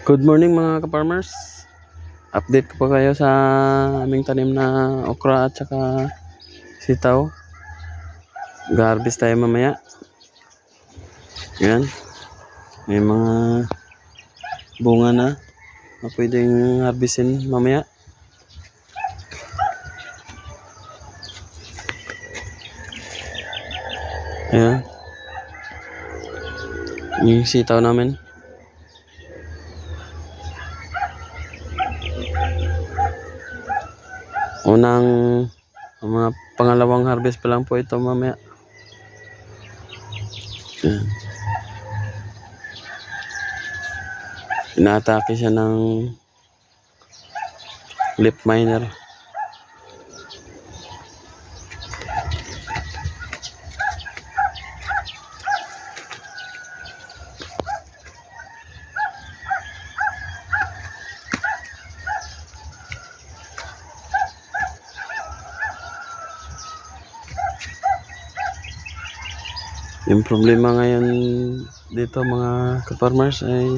Good morning mga ka-farmers. Update ko pa kayo sa aming tanim na okra at saka sitaw. Ga-harvest tayo mamaya. Yan. May mga bunga na pwedeng harvestin mamaya. Ayan. Yung sitaw namin. Mga pangalawang harvest pa lang po ito mamaya. Yan. Inaatake siya ng leaf miner. Yung problema ngayon dito mga ka-farmers ay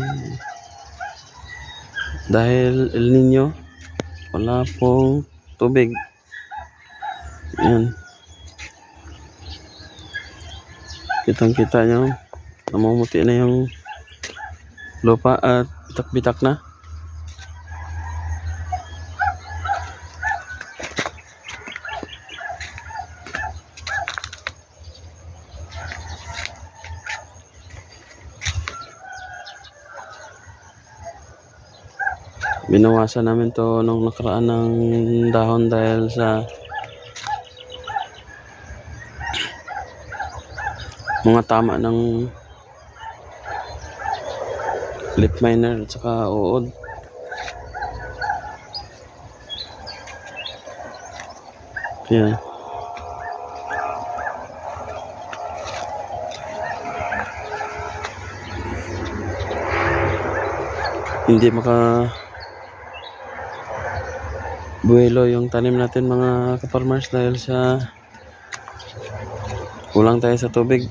dahil El Nino, wala pong tubig. Yan. Kitang-kita nyo, namumuti na yung lupa at bitak-bitak na. Binawasan namin to nung nakaraan ng dahon dahil sa mga tama ng leaf miner at saka uod. Yan. Hindi buwelo yung tanim natin mga ka-farmers dahil sa kulang tayo sa tubig.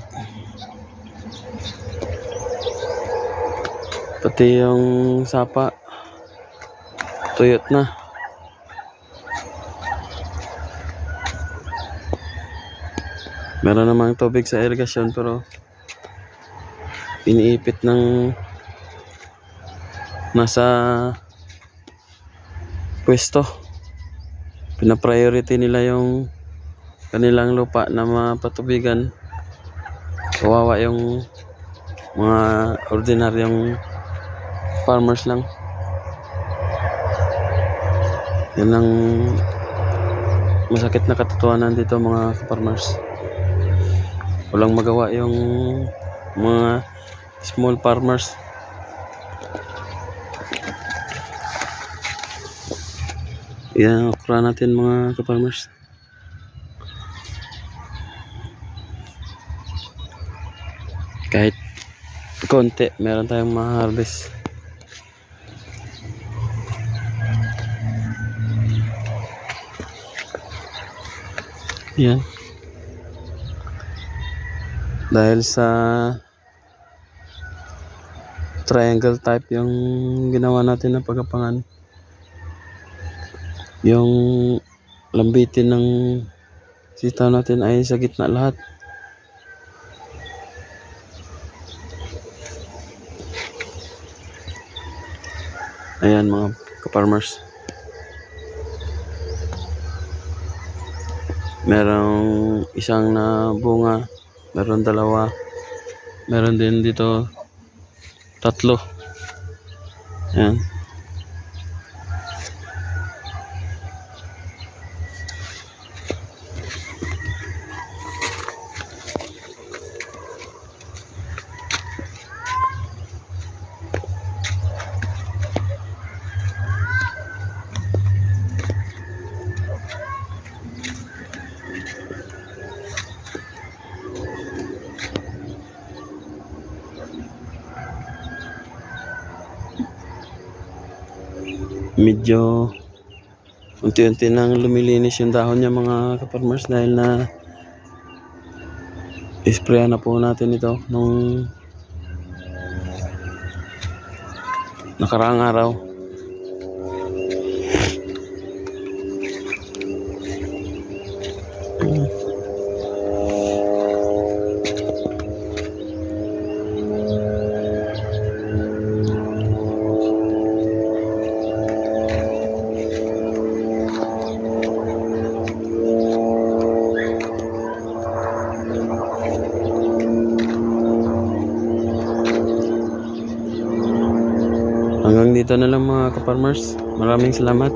Pati yung sapa tuyot na. Meron namang tubig sa irigasyon pero iniipit ng nasa pwesto. Pina-priority nila yung kanilang lupa na mapatubigan. Kawawa yung mga ordinaryong farmers lang. Yan ang masakit na katotohanan dito mga farmers. Walang magawa yung mga small farmers. Yan, okra natin mga ka-farmers. Kahit konti, meron tayong ma-harvest. Yan. Dahil sa triangle type yung ginawa natin na pagapangan. Yung lambitin ng sitaw natin ay sa gitna lahat. Ayan mga ka-farmers. Merong isang na bunga, meron dalawa, meron din dito tatlo. Ayan. Medyo unti-unti nang lumilinis yung dahon niya mga ka-farmers dahil na isprayan na po natin ito nung nakaraang araw. Hanggang dito na lang mga ka-farmers. Maraming salamat.